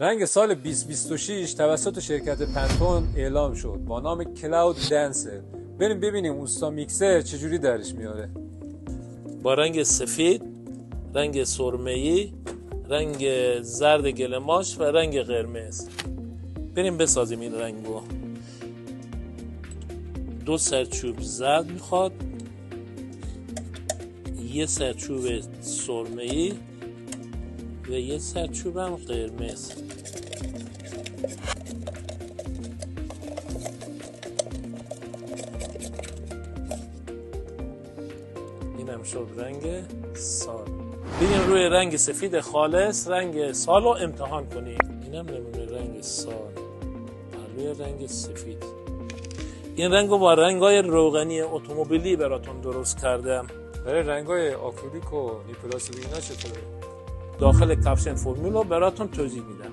رنگ سال 2026 توسط شرکت پنتون اعلام شد با نام کلاود دنسر. بریم ببینیم اوستا میکسر چجوری درش میاره. با رنگ سفید، رنگ سرمه‌ای، رنگ زرد گلماش و رنگ قرمز بریم بسازیم این رنگو. 2 سرچوب زرد میخواد، 1 سرچوب سرمه‌ای و 1 سرچوب هم قرمز. این هم شد رنگ سال. بریم روی رنگ سفید خالص رنگ سال رو امتحان کنیم. این هم نمونه رنگ سال روی رنگ سفید. این رنگ رو با رنگای روغنی اتومبیلی براتون درست کردم. برای رنگای آکریلیک و نیپلاس و اینا چطوره؟ داخل کپشن فرمول رو براتون توضیح میدم.